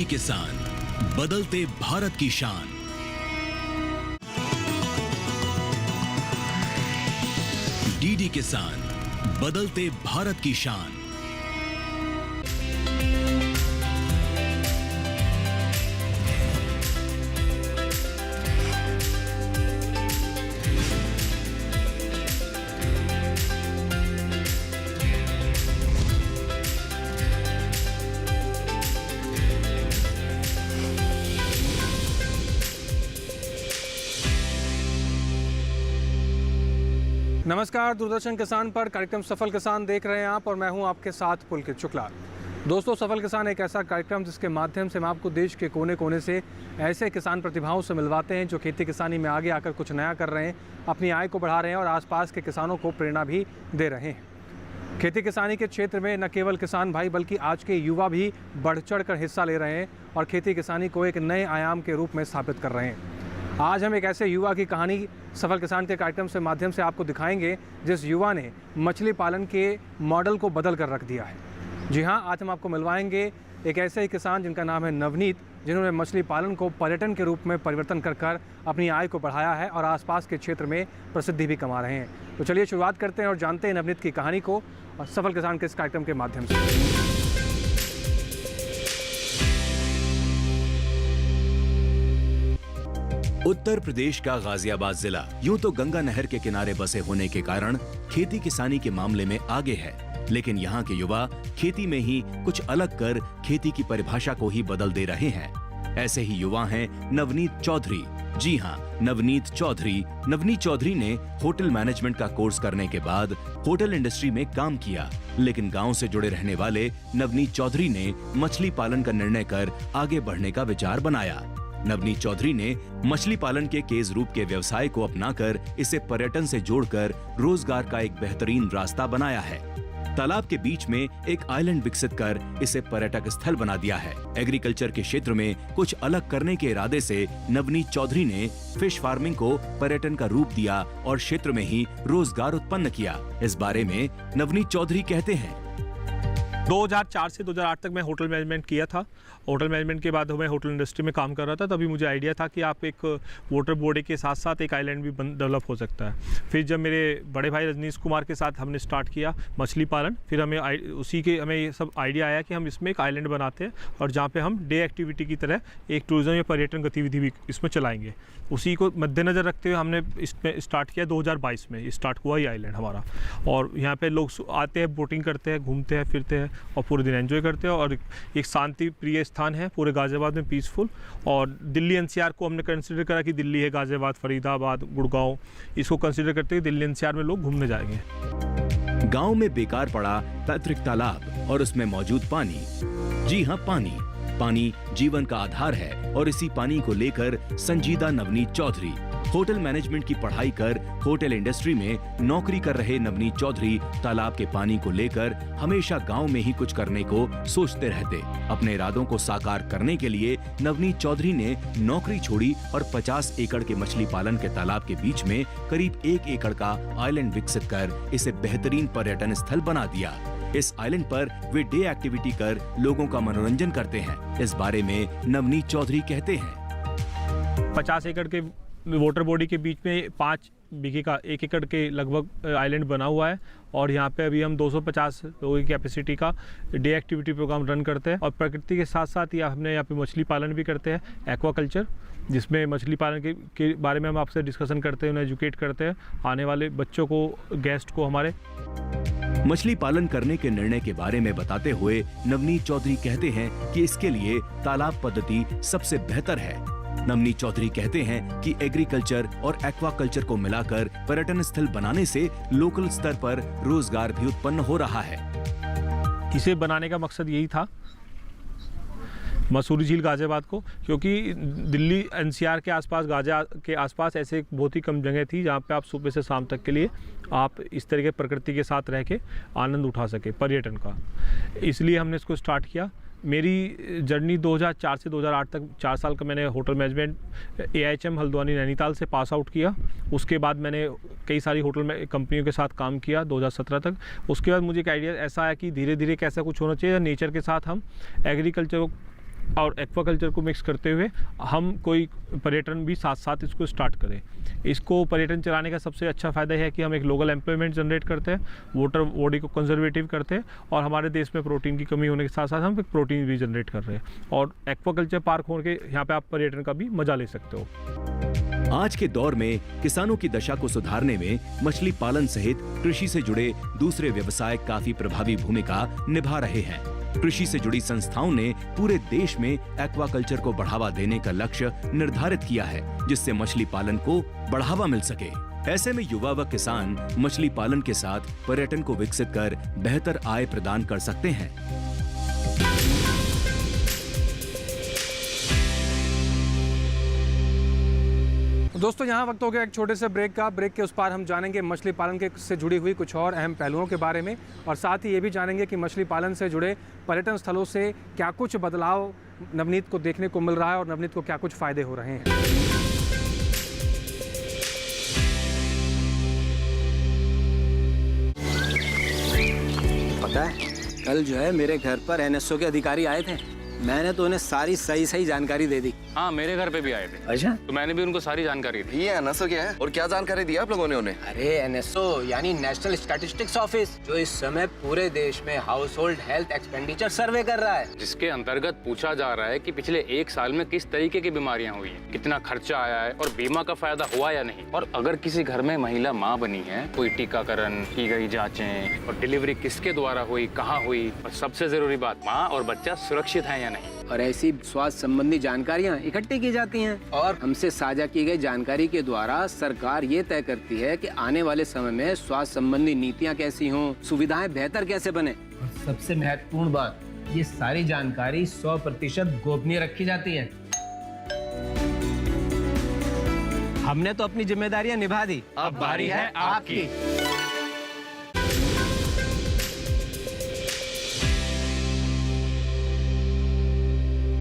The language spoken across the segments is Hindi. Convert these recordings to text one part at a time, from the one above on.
डीडी किसान, बदलते भारत की शान। डीडी किसान, बदलते भारत की शान। नमस्कार, दूरदर्शन किसान पर कार्यक्रम सफल किसान देख रहे हैं आप और मैं हूं आपके साथ पुलकित शुक्ला। दोस्तों, सफल किसान एक ऐसा कार्यक्रम जिसके माध्यम से हम आपको देश के कोने कोने से ऐसे किसान प्रतिभाओं से मिलवाते हैं जो खेती किसानी में आगे आकर कुछ नया कर रहे हैं, अपनी आय को बढ़ा रहे हैं और आसपास के किसानों को प्रेरणा भी दे रहे हैं। खेती किसानी के क्षेत्र में न केवल किसान भाई बल्कि आज के युवा भी बढ़ चढ़ कर हिस्सा ले रहे हैं और खेती किसानी को एक नए आयाम के रूप में स्थापित कर रहे हैं। आज हम एक ऐसे युवा की कहानी सफल किसान के कार्यक्रम से माध्यम से आपको दिखाएंगे जिस युवा ने मछली पालन के मॉडल को बदल कर रख दिया है। जी हाँ, आज हम आपको मिलवाएंगे एक ऐसे ही किसान जिनका नाम है नवनीत, जिन्होंने मछली पालन को पर्यटन के रूप में परिवर्तन कर अपनी आय को बढ़ाया है और आसपास के क्षेत्र में प्रसिद्धि भी कमा रहे हैं। तो चलिए शुरुआत करते हैं और जानते हैं नवनीत की कहानी को और सफल किसान के इस कार्यक्रम के माध्यम से। उत्तर प्रदेश का गाजियाबाद जिला यूं तो गंगा नहर के किनारे बसे होने के कारण खेती किसानी के मामले में आगे है, लेकिन यहाँ के युवा खेती में ही कुछ अलग कर खेती की परिभाषा को ही बदल दे रहे हैं। ऐसे ही युवा हैं नवनीत चौधरी। जी हाँ, नवनीत चौधरी ने होटल मैनेजमेंट का कोर्स करने के बाद होटल इंडस्ट्री में काम किया, लेकिन गांव से जुड़े रहने वाले नवनीत चौधरी ने मछली पालन का निर्णय कर आगे बढ़ने का विचार बनाया। नवनीत चौधरी ने मछली पालन के केज रूप के व्यवसाय को अपनाकर इसे पर्यटन से जोड़कर रोजगार का एक बेहतरीन रास्ता बनाया है। तालाब के बीच में एक आइलैंड विकसित कर इसे पर्यटक स्थल बना दिया है। एग्रीकल्चर के क्षेत्र में कुछ अलग करने के इरादे से नवनीत चौधरी ने फिश फार्मिंग को पर्यटन का रूप दिया और क्षेत्र में ही रोजगार उत्पन्न किया। इस बारे में नवनीत चौधरी कहते हैं, 2004 से 2008 तक मैं होटल मैनेजमेंट किया था। होटल मैनेजमेंट के बाद मैं होटल इंडस्ट्री में काम कर रहा था। तभी मुझे आइडिया था कि आप एक वाटर बॉडी के साथ साथ एक आइलैंड भी डेवलप हो सकता है। फिर जब मेरे बड़े भाई रजनीश कुमार के साथ हमने स्टार्ट किया मछली पालन, फिर हमें ये सब आइडिया आया कि हम इसमें एक आइलैंड बनाते हैं और जहाँ पे हम डे एक्टिविटी की तरह एक टूरिज्म या पर्यटन गतिविधि भी इसमें चलाएंगे। उसी को मद्देनज़र रखते हुए हमने इसमें स्टार्ट किया। 2022 में स्टार्ट हुआ ये आइलैंड हमारा, और यहाँ पे लोग आते हैं, बोटिंग करते हैं, घूमते हैं, फिरते हैं और पूरे दिन एंजॉय करते हैं। और एक शांति प्रिय स्थान है पूरे गाज़ियाबाद में, पीसफुल। और दिल्ली एनसीआर को हमने कंसिडर करा कि दिल्ली है, गाज़ियाबाद, फरीदाबाद, गुड़गांव, इसको कंसिडर करते हुए दिल्ली एनसीआर में लोग घूमने जाएंगे। गांव में बेकार पड़ा पैतृक तालाब और उसमें मौजूद पानी। जी हाँ, पानी जीवन का आधार है और इसी पानी को लेकर संजीदा नवनीत चौधरी होटल मैनेजमेंट की पढ़ाई कर होटल इंडस्ट्री में नौकरी कर रहे नवनीत चौधरी तालाब के पानी को लेकर हमेशा गांव में ही कुछ करने को सोचते रहते। अपने इरादों को साकार करने के लिए नवनीत चौधरी ने नौकरी छोड़ी और 50 एकड़ के मछली पालन के तालाब के बीच में करीब 1 एकड़ का आइलैंड विकसित कर इसे बेहतरीन पर्यटन स्थल बना दिया। इस आइलैंड पर वे डे एक्टिविटी कर लोगों का मनोरंजन करते हैं। इस बारे में नवनीत चौधरी कहते हैं, 50 एकड़ के वाटर बॉडी के बीच में 5 बीघे का 1 एकड़ के लगभग आइलैंड बना हुआ है और यहाँ पे अभी हम 250 लोगों की कैपेसिटी का डे एक्टिविटी प्रोग्राम रन करते हैं। और प्रकृति के साथ साथ हमने यहाँ पे मछली पालन भी करते हैं, एक्वाकल्चर, जिसमें मछली पालन के बारे में हम आपसे डिस्कशन करते हैं, उन्हें एजुकेट करते हैं, आने वाले बच्चों को, गेस्ट को हमारे। मछली पालन करने के निर्णय के बारे में बताते हुए नवनीत चौधरी कहते हैं कि इसके लिए तालाब पद्धति सबसे बेहतर है। नवनीत चौधरी कहते हैं कि एग्रीकल्चर और एक्वाकल्चर को मिलाकर पर्यटन स्थल बनाने से लोकल स्तर पर रोजगार भी उत्पन्न हो रहा है। इसे बनाने का मकसद यही था, मसूरी झील गाज़ियाबाद को, क्योंकि दिल्ली एनसीआर के आसपास, गाज़िया के आसपास ऐसे बहुत ही कम जगह थी जहाँ पे आप सुबह से शाम तक के लिए आप इस तरह के प्रकृति के साथ रह के आनंद उठा सके पर्यटन का। इसलिए हमने इसको स्टार्ट किया। मेरी जर्नी 2004 से 2008 तक 4 साल का मैंने hotel management AIHM Haldwani Nainital से पास आउट किया। उसके बाद मैंने कई सारी होटल में कंपनियों के साथ काम किया 2017 तक। उसके बाद मुझे एक आइडिया ऐसा आया कि धीरे धीरे कैसा कुछ होना चाहिए, नेचर के साथ हम एग्रीकल्चर और एक्वाकल्चर को मिक्स करते हुए हम कोई पर्यटन भी साथ साथ इसको स्टार्ट करें। इसको पर्यटन चलाने का सबसे अच्छा फ़ायदा है कि हम एक लोकल एम्प्लॉयमेंट जनरेट करते हैं, वाटर बॉडी को कंजर्वेटिव करते हैं, और हमारे देश में प्रोटीन की कमी होने के साथ साथ हम एक प्रोटीन भी जनरेट कर रहे हैं। और एक्वाकल्चर पार्क होने के यहाँ पे आप पर्यटन का भी मजा ले सकते हो। आज के दौर में किसानों की दशा को सुधारने में मछली पालन सहित कृषि से जुड़े दूसरे व्यवसाय काफी प्रभावी भूमिका निभा रहे हैं। कृषि से जुड़ी संस्थाओं ने पूरे देश में एक्वाकल्चर को बढ़ावा देने का लक्ष्य निर्धारित किया है, जिससे मछली पालन को बढ़ावा मिल सके। ऐसे में युवा व किसान मछली पालन के साथ पर्यटन को विकसित कर बेहतर आय प्रदान कर सकते हैं। दोस्तों, यहाँ वक्त हो गया एक छोटे से ब्रेक का। ब्रेक के उस पार हम जानेंगे मछली पालन के से जुड़ी हुई कुछ और अहम पहलुओं के बारे में, और साथ ही ये भी जानेंगे कि मछली पालन से जुड़े पर्यटन स्थलों से क्या कुछ बदलाव नवनीत को देखने को मिल रहा है और नवनीत को क्या कुछ फायदे हो रहे हैं। पता है, कल जो है मेरे घर पर एनएसओ के अधिकारी आए थे। मैंने तो उन्हें सारी सही जानकारी दे दी। हाँ, मेरे घर पे भी आए थे। अच्छा, तो मैंने भी उनको सारी जानकारी दी। ये एनएसओ क्या है और क्या जानकारी दी आप लोगों ने उन्हें? अरे एनएसओ यानी नेशनल स्टैटिस्टिक्स ऑफिस, जो इस समय पूरे देश में हाउस होल्ड हेल्थ एक्सपेंडिचर सर्वे कर रहा है, जिसके अंतर्गत पूछा जा रहा है कि पिछले 1 साल में किस तरीके की बीमारियां हुई हैं, कितना खर्चा आया है और बीमा का फायदा हुआ या नहीं। और अगर किसी घर में महिला माँ बनी है, कोई टीकाकरण की गई जाँचें और डिलीवरी किसके द्वारा हुई, कहाँ हुई, और सबसे जरूरी बात, माँ और बच्चा सुरक्षित है या नहीं। और ऐसी स्वास्थ्य संबंधी जानकारियाँ इकट्ठी की जाती हैं और हमसे साझा की गई जानकारी के द्वारा सरकार ये तय करती है कि आने वाले समय में स्वास्थ्य संबंधी नीतियाँ कैसी हों, सुविधाएं बेहतर कैसे बने। और सबसे महत्वपूर्ण बात, ये सारी जानकारी 100% गोपनीय रखी जाती है। हमने तो अपनी जिम्मेदारियां निभा दी, अब बारी है आपकी।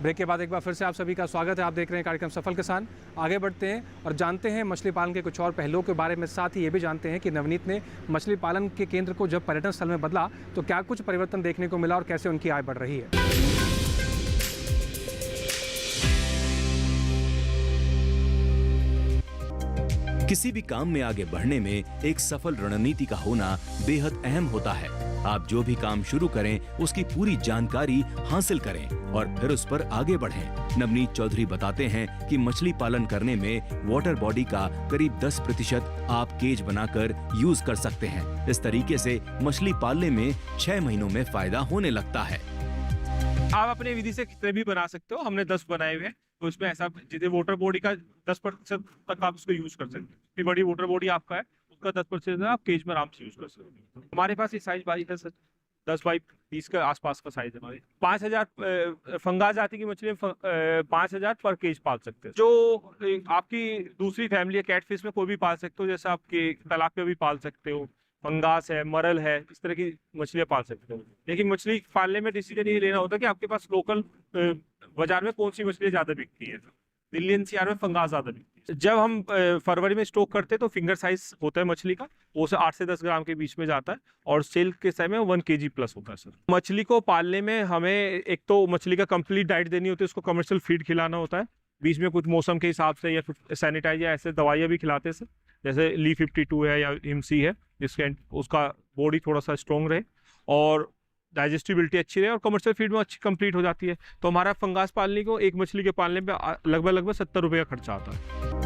ब्रेक के बाद एक बार फिर से आप सभी का स्वागत है। आप देख रहे हैं कार्यक्रम सफल किसान। आगे बढ़ते हैं और जानते हैं मछली पालन के कुछ और पहलुओं के बारे में। साथ ही ये भी जानते हैं कि नवनीत ने मछली पालन के केंद्र को जब पर्यटन स्थल में बदला तो क्या कुछ परिवर्तन देखने को मिला और कैसे उनकी आय बढ़ रही है। किसी भी काम में आगे बढ़ने में एक सफल रणनीति का होना बेहद अहम होता है। आप जो भी काम शुरू करें उसकी पूरी जानकारी हासिल करें और फिर उस पर आगे बढ़ें। नवनीत चौधरी बताते हैं कि मछली पालन करने में वाटर बॉडी का करीब 10% आप केज बनाकर यूज कर सकते हैं। इस तरीके से मछली पालने में 6 महीनों में फायदा होने लगता है। आप अपने विधि से कितने भी बना सकते हो। हमने 10 बनाए हुए हैं, तो इसमें ऐसा जितने वाटर बॉडी का 10% तक आप उसको यूज कर सकते हो। इतनी बड़ी वाटर बॉडी आपका है, उसका 10% आप केज में आराम से यूज कर सकते हो। हमारे पास ये साइज बाई है 10 बाई 30 के आसपास का साइज है हमारे। 5000 फंगास जाति की मछली 5000 पर केज पाल सकते हैं। जो आपकी दूसरी फैमिली है, कैटफिश में कोई भी पाल सकते हो, जैसे आपके तालाब पे भी पाल सकते हो। फंगास है, मरल है, इस तरह की मछलियाँ पाल सकते हो। लेकिन मछली पालने में डिसीजन ये लेना होता है कि आपके पास लोकल बाजार में कौन सी मछलियाँ ज्यादा बिकती है। दिल्ली एनसीआर में फंगास ज्यादा बिकती है। जब हम फरवरी में स्टॉक करते हैं तो फिंगर साइज होता है मछली का, वो से 8 से 10 ग्राम के बीच में जाता है और सेल के समय 1 kg प्लस होता है सर। मछली को पालने में हमें एक तो मछली का कंप्लीट डाइट देनी होती है, उसको कमर्शियल फीड खिलाना होता है। बीच में कुछ मौसम के हिसाब से या फिर सैनिटाइज या ऐसे दवाइयाँ भी खिलाते हैं सर, जैसे ली 52 है या हिमसी है, जिसके उसका बॉडी थोड़ा सा स्ट्रॉन्ग रहे और डाइजेस्टिबिलिटी अच्छी रहे और कमर्शियल फीड में अच्छी कंप्लीट हो जाती है। तो हमारा फंगास पालने को एक मछली के पालने पे लगभग 70 रुपये का खर्चा आता है।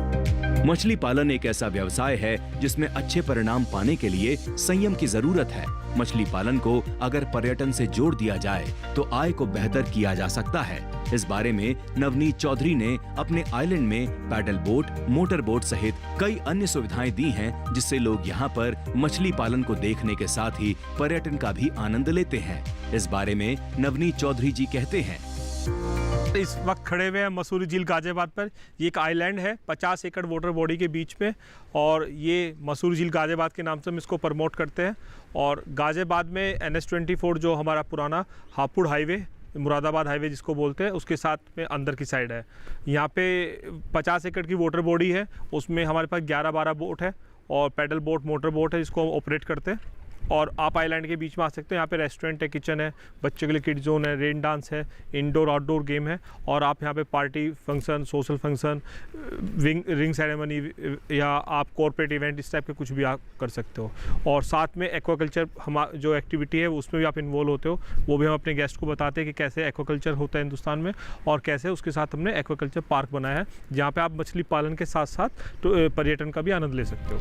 मछली पालन एक ऐसा व्यवसाय है जिसमें अच्छे परिणाम पाने के लिए संयम की जरूरत है। मछली पालन को अगर पर्यटन से जोड़ दिया जाए तो आय को बेहतर किया जा सकता है। इस बारे में नवनीत चौधरी ने अपने आइलैंड में पैडल बोट, मोटर बोट सहित कई अन्य सुविधाएं दी हैं, जिससे लोग यहाँ पर मछली पालन को देखने के साथ ही पर्यटन का भी आनंद लेते हैं। इस बारे में नवनीत चौधरी जी कहते हैं, इस वक्त खड़े हुए हैं मसूरी झील गाजियाबाद पर। ये एक आइलैंड है 50 एकड़ वाटर बॉडी के बीच में, और ये मसूरी झील गाजियाबाद के नाम से हम इसको प्रमोट करते हैं। और गाजियाबाद में NH24 जो हमारा पुराना हापुड़ हाईवे, मुरादाबाद हाईवे जिसको बोलते हैं, उसके साथ में अंदर की साइड है। यहाँ पे 50 एकड़ की वाटर बॉडी है, उसमें हमारे पास 11-12 बोट है और पैडल बोट, मोटर बोट है जिसको हम ऑपरेट करते हैं। और आप आइलैंड के बीच में आ सकते हो। यहाँ पे रेस्टोरेंट है, किचन है, बच्चों के लिए किड जोन है, रेन डांस है, इंडोर आउटडोर गेम है, और आप यहाँ पे party function, social function, ring ceremony या आप कॉर्पोरेट इवेंट इस टाइप के कुछ भी आप कर सकते हो। और साथ में एक्वाकल्चर जो एक्टिविटी है उसमें भी आप इन्वॉल्व होते हो, वो भी हम अपने गेस्ट को बताते हैं कि कैसे एक्वाकल्चर होता है हिंदुस्तान में, और कैसे उसके साथ हमने एक्वाकल्चर पार्क बनाया है जहाँ पे आप मछली पालन के साथ साथ तो पर्यटन का भी आनंद ले सकते हो।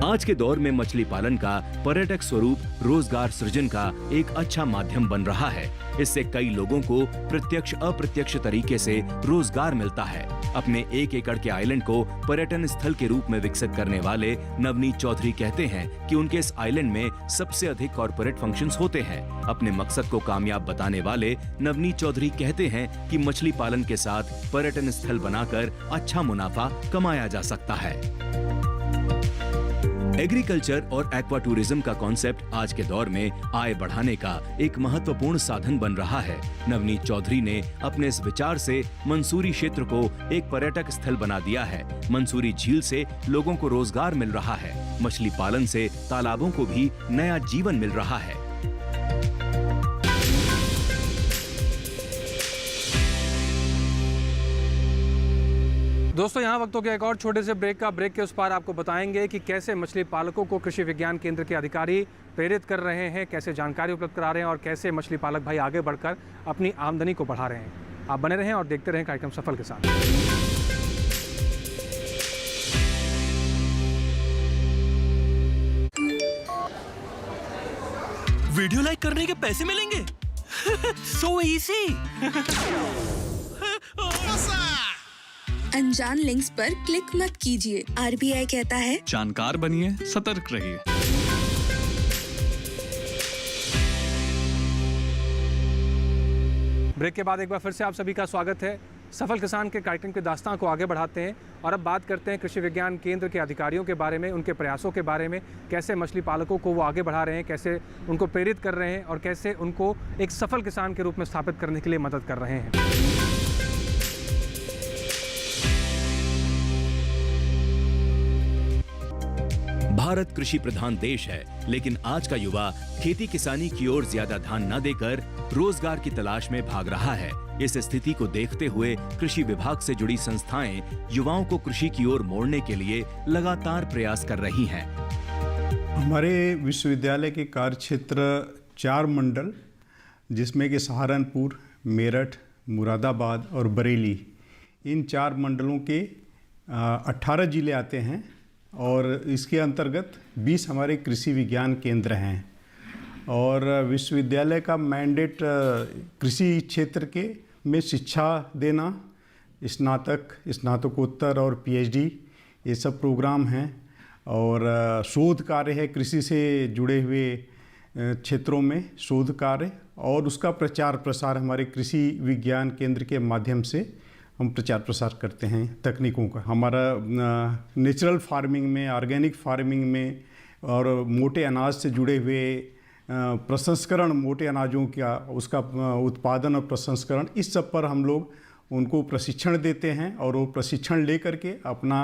आज के दौर में मछली पालन का पर्यटक स्वरूप रोजगार सृजन का एक अच्छा माध्यम बन रहा है। इससे कई लोगों को प्रत्यक्ष अप्रत्यक्ष तरीके से रोजगार मिलता है। अपने 1 एकड़ के आइलैंड को पर्यटन स्थल के रूप में विकसित करने वाले नवनीत चौधरी कहते हैं कि उनके इस आइलैंड में सबसे अधिक कॉर्पोरेट फंक्शंस होते हैं। अपने मकसद को कामयाब बताने वाले नवनीत चौधरी कहते हैं कि मछली पालन के साथ पर्यटन स्थल बनाकर अच्छा मुनाफा कमाया जा सकता है। एग्रीकल्चर और एक्वा टूरिज्म का कॉन्सेप्ट आज के दौर में आय बढ़ाने का एक महत्वपूर्ण साधन बन रहा है। नवनीत चौधरी ने अपने इस विचार से मंसूरी क्षेत्र को एक पर्यटक स्थल बना दिया है। मंसूरी झील से लोगों को रोजगार मिल रहा है। मछली पालन से तालाबों को भी नया जीवन मिल रहा है। दोस्तों, यहाँ वक्त हो गया एक और छोटे से ब्रेक का। ब्रेक के उस पार आपको बताएंगे कि कैसे मछली पालकों को कृषि विज्ञान केंद्र के अधिकारी प्रेरित कर रहे हैं, कैसे जानकारी उपलब्ध करा रहे हैं और कैसे मछली पालक भाई आगे बढ़कर अपनी आमदनी को बढ़ा रहे हैं। आप बने रहें और देखते रहें कार्यक्रम सफल के साथ। वीडियो लाइक करने के पैसे मिलेंगे? So easy. अनजान लिंक्स पर क्लिक मत कीजिए। आरबीआई कहता है जानकार बनिए, सतर्क रहिए। ब्रेक के बाद एक बार फिर से आप सभी का स्वागत है। सफल किसान के कार्यक्रम के दास्तां को आगे बढ़ाते हैं और अब बात करते हैं कृषि विज्ञान केंद्र के अधिकारियों के बारे में, उनके प्रयासों के बारे में, कैसे मछली पालकों को वो आगे बढ़ा रहे हैं, कैसे उनको प्रेरित कर रहे हैं और कैसे उनको एक सफल किसान के रूप में स्थापित करने के लिए मदद कर रहे हैं। भारत कृषि प्रधान देश है, लेकिन आज का युवा खेती किसानी की ओर ज्यादा ध्यान न देकर रोजगार की तलाश में भाग रहा है। इस स्थिति को देखते हुए कृषि विभाग से जुड़ी संस्थाएं युवाओं को कृषि की ओर मोड़ने के लिए लगातार प्रयास कर रही हैं। हमारे विश्वविद्यालय के कार्य क्षेत्र 4 मंडल, जिसमें कि सहारनपुर, मेरठ, मुरादाबाद और बरेली, इन 4 मंडलों के 18 जिले आते हैं और इसके अंतर्गत 20 हमारे कृषि विज्ञान केंद्र हैं। और विश्वविद्यालय का मैंडेट कृषि क्षेत्र के में शिक्षा देना, स्नातक, स्नातकोत्तर और पीएचडी, ये सब प्रोग्राम हैं। और शोध कार्य है, कृषि से जुड़े हुए क्षेत्रों में शोध कार्य और उसका प्रचार प्रसार हमारे कृषि विज्ञान केंद्र के माध्यम से हम प्रचार प्रसार करते हैं तकनीकों का। हमारा नेचुरल फार्मिंग में, ऑर्गेनिक फार्मिंग में और मोटे अनाज से जुड़े हुए प्रसंस्करण, मोटे अनाजों का उसका उत्पादन और प्रसंस्करण, इस सब पर हम लोग उनको प्रशिक्षण देते हैं और वो प्रशिक्षण ले करके अपना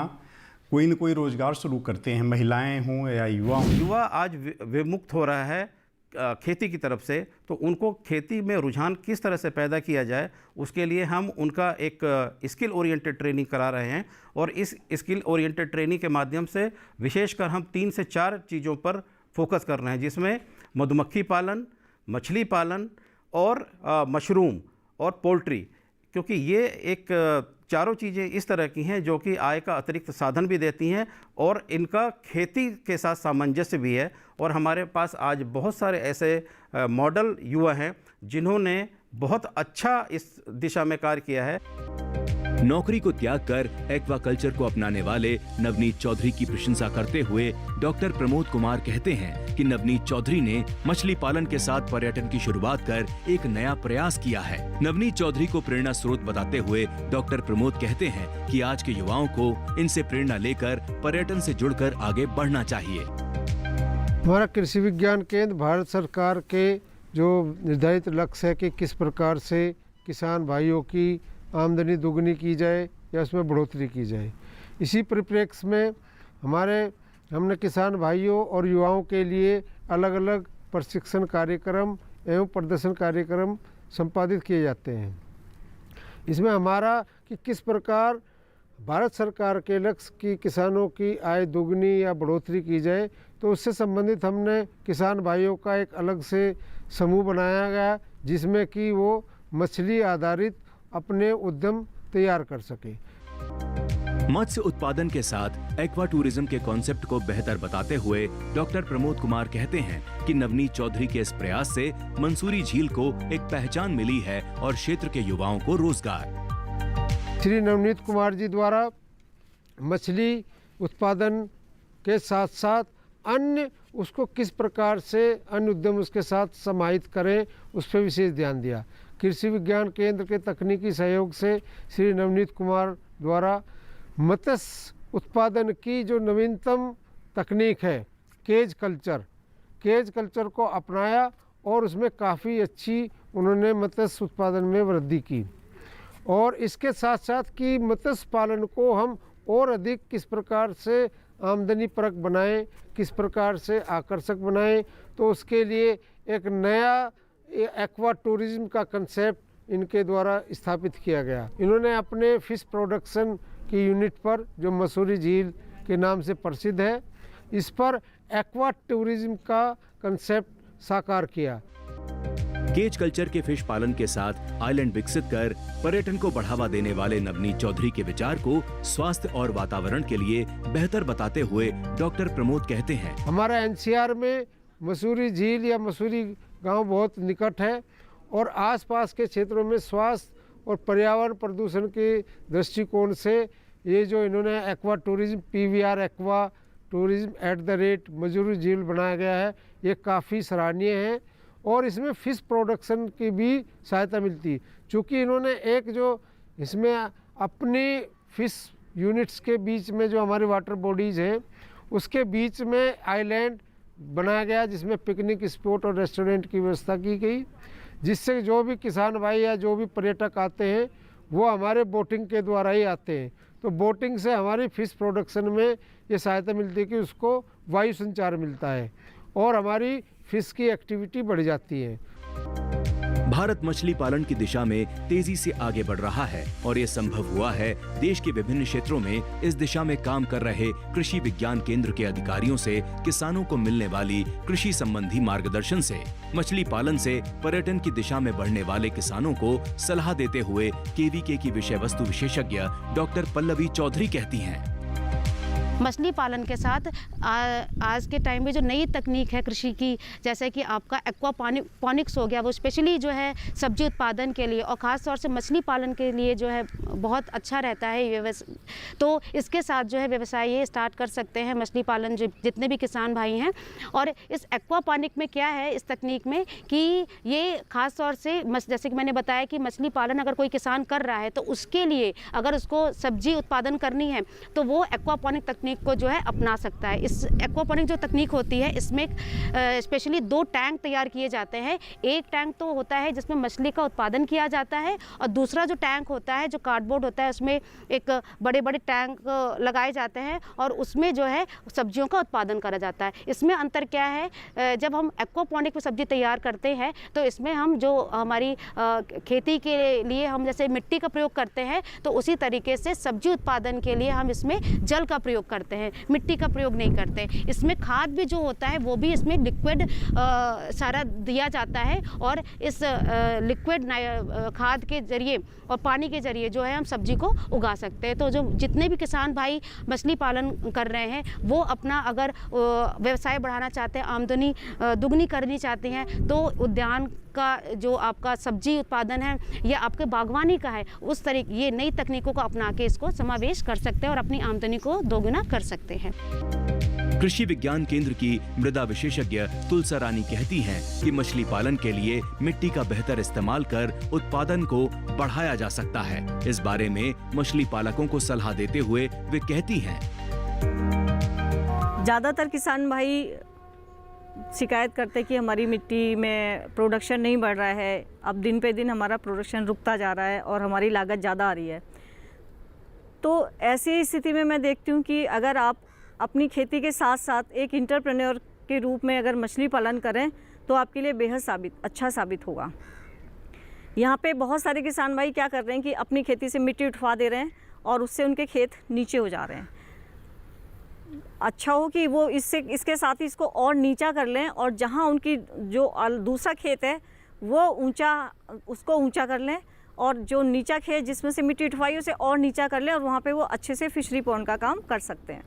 कोई न कोई रोजगार शुरू करते हैं, महिलाएं हों या युवा हों। युवा आज विमुक्त हो रहा है खेती की तरफ से, तो उनको खेती में रुझान किस तरह से पैदा किया जाए, उसके लिए हम उनका एक स्किल ओरिएंटेड ट्रेनिंग करा रहे हैं। और इस स्किल ओरिएंटेड ट्रेनिंग के माध्यम से विशेषकर हम 3 से 4 चीज़ों पर फोकस कर रहे हैं, जिसमें मधुमक्खी पालन, मछली पालन और मशरूम और पोल्ट्री, क्योंकि ये एक चारों चीज़ें इस तरह की हैं जो कि आय का अतिरिक्त साधन भी देती हैं और इनका खेती के साथ सामंजस्य भी है। और हमारे पास आज बहुत सारे ऐसे मॉडल युवा हैं जिन्होंने बहुत अच्छा इस दिशा में कार्य किया है। नौकरी को त्याग कर एक्वाकल्चर को अपनाने वाले नवनीत चौधरी की प्रशंसा करते हुए डॉक्टर प्रमोद कुमार कहते हैं कि नवनीत चौधरी ने मछली पालन के साथ पर्यटन की शुरुआत कर एक नया प्रयास किया है। नवनीत चौधरी को प्रेरणा स्रोत बताते हुए डॉक्टर प्रमोद कहते हैं कि आज के युवाओं को इनसे प्रेरणा लेकर पर्यटन से जुड़कर आगे बढ़ना चाहिए। हमारा कृषि विज्ञान केंद्र भारत सरकार के जो निर्धारित लक्ष्य है कि किस प्रकार से किसान भाइयों की आमदनी दुगनी की जाए या उसमें बढ़ोतरी की जाए, इसी परिप्रेक्ष्य में हमने किसान भाइयों और युवाओं के लिए अलग अलग प्रशिक्षण कार्यक्रम एवं प्रदर्शन कार्यक्रम संपादित किए जाते हैं। इसमें हमारा कि किस प्रकार भारत सरकार के लक्ष्य की किसानों की आय दोगुनी या बढ़ोतरी की जाए, तो उससे संबंधित हमने किसान भाइयों का एक अलग से समूह बनाया गया, जिसमें कि वो मछली आधारित अपने उद्यम तैयार कर सके। मत्स्य उत्पादन के साथ एक्वा टूरिज्म के कॉन्सेप्ट को बेहतर बताते हुए डॉक्टर प्रमोद कुमार कहते हैं कि नवनीत चौधरी के इस प्रयास से मंसूरी झील को एक पहचान मिली है और क्षेत्र के युवाओं को रोजगार। श्री नवनीत कुमार जी द्वारा मछली उत्पादन के साथ साथ अन्य उसको किस प्रकार से अन्य उद्यम उसके साथ समाहित करें, उस पर विशेष ध्यान दिया। कृषि विज्ञान केंद्र के तकनीकी सहयोग से श्री नवनीत कुमार द्वारा मत्स्य उत्पादन की जो नवीनतम तकनीक है केज कल्चर को अपनाया और उसमें काफ़ी अच्छी उन्होंने मत्स्य उत्पादन में वृद्धि की। और इसके साथ साथ कि मत्स्य पालन को हम और अधिक किस प्रकार से आमदनी परक बनाएं, किस प्रकार से आकर्षक बनाएं, तो उसके लिए एक नया एक्वा टूरिज्म का कंसेप्ट इनके द्वारा स्थापित किया गया। इन्होंने अपने फिश प्रोडक्शन की यूनिट पर, जो मसूरी झील के नाम से प्रसिद्ध है, इस पर एक्वा टूरिज्म का कंसेप्ट साकार किया। केज कल्चर के फिश पालन के साथ आइलैंड विकसित कर पर्यटन को बढ़ावा देने वाले नवनीत चौधरी के विचार को स्वास्थ्य और वातावरण के लिए बेहतर बताते हुए डॉक्टर प्रमोद कहते हैं, हमारा एनसीआर में मसूरी झील या मसूरी गांव बहुत निकट है और आसपास के क्षेत्रों में स्वास्थ्य और पर्यावरण प्रदूषण के दृष्टिकोण से ये जो इन्होंने aqua tourism PVR aqua tourism @ Mussoorie झील बनाया गया है, ये काफ़ी सराहनीय है। और इसमें फ़िश प्रोडक्शन की भी सहायता मिलती है, चूँकि इन्होंने एक जो इसमें अपनी फ़िश यूनिट्स के बीच में जो हमारी वाटर बॉडीज़ हैं उसके बीच में आइलैंड बनाया गया, जिसमें पिकनिक स्पॉट और रेस्टोरेंट की व्यवस्था की गई, जिससे जो भी किसान भाई या जो भी पर्यटक आते हैं वो हमारे बोटिंग के द्वारा ही आते हैं। तो बोटिंग से हमारी फ़िश प्रोडक्शन में ये सहायता मिलती है कि उसको वायु संचार मिलता है और हमारी फिश की एक्टिविटी बढ़ जाती है। भारत मछली पालन की दिशा में तेजी से आगे बढ़ रहा है और ये संभव हुआ है देश के विभिन्न क्षेत्रों में इस दिशा में काम कर रहे कृषि विज्ञान केंद्र के अधिकारियों से किसानों को मिलने वाली कृषि संबंधी मार्गदर्शन से। मछली पालन से पर्यटन की दिशा में बढ़ने वाले किसानों को सलाह देते हुए KVK की विषय वस्तु विशेषज्ञ डॉक्टर पल्लवी चौधरी कहती हैं, मछली पालन के साथ आज के टाइम में जो नई तकनीक है कृषि की, जैसे कि आपका एक्वापॉनिक्स हो गया, वो स्पेशली जो है सब्जी उत्पादन के लिए और ख़ास तौर से मछली पालन के लिए जो है बहुत अच्छा रहता है। तो इसके साथ जो है व्यवसाय ये स्टार्ट कर सकते हैं मछली पालन जो जितने भी किसान भाई हैं। और इस एक्वापॉनिक में क्या है इस तकनीक में कि ये ख़ास तौर से जैसे कि मैंने बताया कि मछली पालन अगर कोई किसान कर रहा है तो उसके लिए अगर उसको सब्जी उत्पादन करनी है तो वो एक्वापॉनिक तकनीक को जो है अपना सकता है। इस एक्वापॉनिक जो तकनीक होती है इसमें स्पेशली 2 टैंक तैयार किए जाते हैं। एक टैंक तो होता है जिसमें मछली का उत्पादन किया जाता है और दूसरा जो टैंक होता है जो कार्डबोर्ड होता है उसमें एक बड़े बड़े टैंक लगाए जाते हैं और उसमें जो है सब्जियों का उत्पादन करा जाता है। इसमें अंतर क्या है, जब हम एक्वापॉनिक में सब्जी तैयार करते हैं तो इसमें हम जो हमारी खेती के लिए हम जैसे मिट्टी का प्रयोग करते हैं तो उसी तरीके से सब्जी उत्पादन के लिए हम इसमें जल का प्रयोग करते हैं, मिट्टी का प्रयोग नहीं करते। इसमें खाद भी जो होता है वो भी इसमें लिक्विड सारा दिया जाता है और इस लिक्विड खाद के जरिए और पानी के जरिए जो है हम सब्जी को उगा सकते हैं। तो जो जितने भी किसान भाई मछली पालन कर रहे हैं वो अपना अगर व्यवसाय बढ़ाना चाहते हैं, आमदनी दुगनी करनी चाहते हैं तो उद्यान का जो आपका सब्जी उत्पादन है या आपके बागवानी का है उस तरीके ये नई तकनीकों को अपना के इसको समावेश कर सकते हैं और अपनी आमदनी को दोगुना कर सकते हैं। कृषि विज्ञान केंद्र की मृदा विशेषज्ञ तुलसा रानी कहती हैं कि मछली पालन के लिए मिट्टी का बेहतर इस्तेमाल कर उत्पादन को बढ़ाया जा सकता है। इस बारे में मछली पालकों को सलाह देते हुए वे कहती हैं, ज़्यादातर किसान भाई शिकायत करते कि हमारी मिट्टी में प्रोडक्शन नहीं बढ़ रहा है, अब दिन पे दिन हमारा प्रोडक्शन रुकता जा रहा है और हमारी लागत ज़्यादा आ रही है। तो ऐसी स्थिति में मैं देखती हूँ कि अगर आप अपनी खेती के साथ साथ एक एंटरप्रेन्योर के रूप में अगर मछली पालन करें तो आपके लिए बेहद अच्छा साबित होगा। यहाँ पे बहुत सारे किसान भाई क्या कर रहे हैं कि अपनी खेती से मिट्टी उठवा दे रहे हैं और उससे उनके खेत नीचे हो जा रहे हैं। अच्छा हो कि वो इसके साथ ही इसको और नीचा कर लें और जहाँ उनकी जो दूसरा खेत है वो उसको ऊंचा कर लें और जो नीचा खेत जिसमें से मिट्टी उठवाई उसे और नीचा कर लें और वहाँ पे वो अच्छे से फिशरी पॉन्ड का काम कर सकते हैं।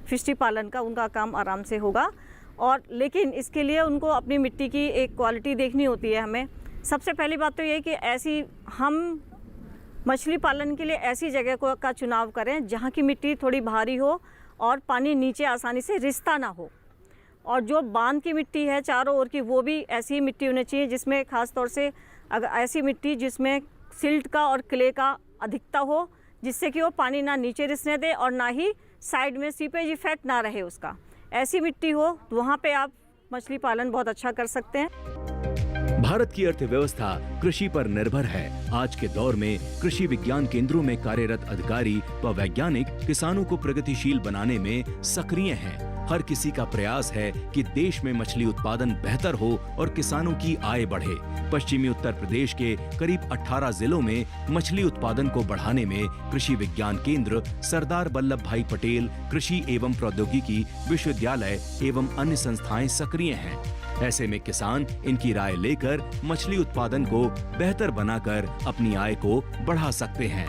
फिशरी पालन का उनका काम आराम से होगा। और लेकिन इसके लिए उनको अपनी मिट्टी की एक क्वालिटी देखनी होती है। हमें सबसे पहली बात तो ये कि हम मछली पालन के लिए ऐसी जगह का चुनाव करें जहाँ की मिट्टी थोड़ी भारी हो और पानी नीचे आसानी से रिसता ना हो। और जो बांध की मिट्टी है चारों ओर की, वो भी ऐसी मिट्टी होनी चाहिए जिसमें ख़ास तौर से अगर ऐसी मिट्टी जिसमें सिल्ट का और क्ले का अधिकता हो, जिससे कि वो पानी ना नीचे रिसने दे और ना ही साइड में सीपेज इफेक्ट ना रहे उसका। ऐसी मिट्टी हो तो वहाँ पे आप मछली पालन बहुत अच्छा कर सकते हैं। भारत की अर्थव्यवस्था कृषि पर निर्भर है। आज के दौर में कृषि विज्ञान केंद्रों में कार्यरत अधिकारी व वैज्ञानिक किसानों को प्रगतिशील बनाने में सक्रिय हैं। हर किसी का प्रयास है कि देश में मछली उत्पादन बेहतर हो और किसानों की आय बढ़े। पश्चिमी उत्तर प्रदेश के करीब 18 जिलों में मछली उत्पादन को बढ़ाने में कृषि विज्ञान केंद्र, सरदार वल्लभ भाई पटेल कृषि एवं प्रौद्योगिकी विश्वविद्यालय एवं अन्य संस्थाएं सक्रिय हैं। ऐसे में किसान इनकी राय लेकर मछली उत्पादन को बेहतर बनाकर अपनी आय को बढ़ा सकते हैं।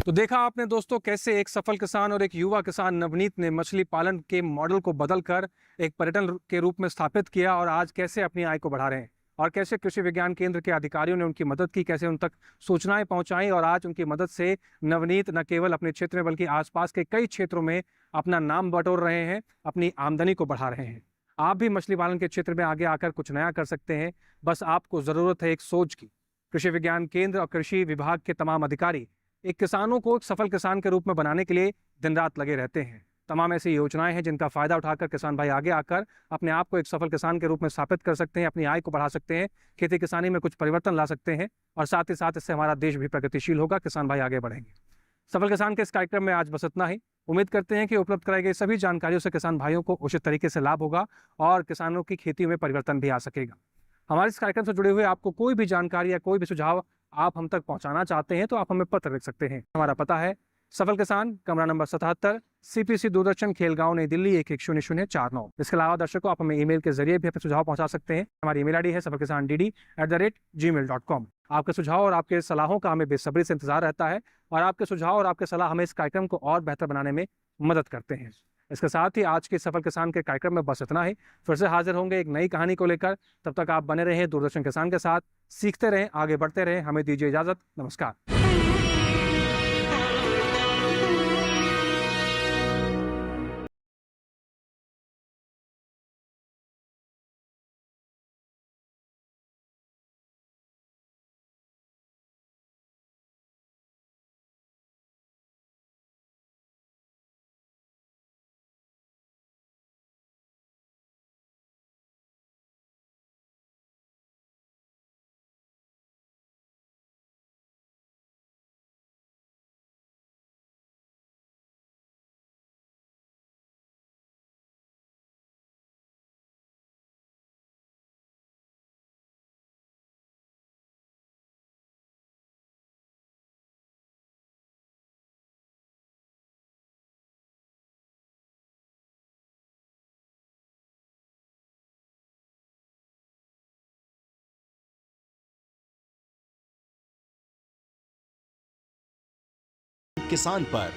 तो देखा आपने दोस्तों कैसे एक सफल किसान और एक युवा किसान नवनीत ने मछली पालन के मॉडल को बदलकर एक पर्यटन के रूप में स्थापित किया और आज कैसे अपनी आय को बढ़ा रहे हैं और कैसे कृषि विज्ञान केंद्र के अधिकारियों ने उनकी मदद की, कैसे उन तक सूचनाएं पहुंचाई और आज उनकी मदद से नवनीत न केवल अपने क्षेत्र में बल्कि आसपास के कई क्षेत्रों में अपना नाम बटोर रहे हैं, अपनी आमदनी को बढ़ा रहे हैं। आप भी मछली पालन के क्षेत्र में आगे आकर कुछ नया कर सकते हैं। बस आपको ज़रूरत है एक सोच की। कृषि विज्ञान केंद्र और कृषि विभाग के तमाम अधिकारी एक किसानों को एक सफल किसान के रूप में बनाने के लिए दिन रात लगे रहते हैं। तमाम ऐसी योजनाएं हैं जिनका फ़ायदा उठाकर किसान भाई आगे आकर अपने आप को एक सफल किसान के रूप में स्थापित कर सकते हैं, अपनी आय को बढ़ा सकते हैं, खेती किसानी में कुछ परिवर्तन ला सकते हैं और साथ ही साथ इससे हमारा देश भी प्रगतिशील होगा, किसान भाई आगे बढ़ेंगे। सफल किसान के इस कार्यक्रम में आज बस इतना ही। उम्मीद करते हैं कि उपलब्ध कराई गई सभी जानकारियों से किसान भाइयों को उचित तरीके से लाभ होगा और किसानों की खेती में परिवर्तन भी आ सकेगा। हमारे इस कार्यक्रम से जुड़े हुए आपको कोई भी जानकारी या कोई भी सुझाव आप हम तक पहुंचाना चाहते हैं तो आप हमें पत्र लिख सकते हैं। हमारा पता है सफल किसान, कमरा नंबर 77, CPC दूरदर्शन, खेलगांव, नई दिल्ली 110049। इसके अलावा दर्शकों आप हमें ईमेल के जरिए भी अपने सुझाव पहुंचा सकते हैं। हमारी ईमेल ID है safalkisandd@gmail.com। आपके सुझाव और आपके सलाहों का हमें बेसब्री से इंतजार रहता है और आपके सुझाव और आपके सलाह हमें इस कार्यक्रम को और बेहतर बनाने में मदद करते हैं। इसके साथ ही आज के सफल किसान के कार्यक्रम में बस इतना ही। फिर से हाजिर होंगे एक नई कहानी को लेकर। तब तक आप बने रहें दूरदर्शन किसान के साथ, सीखते रहें, आगे बढ़ते रहें। हमें दीजिए इजाजत। नमस्कार। किसान पर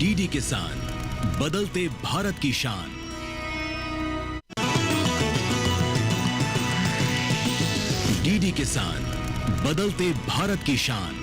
डीडी किसान, बदलते भारत की शान। डीडी किसान, बदलते भारत की शान।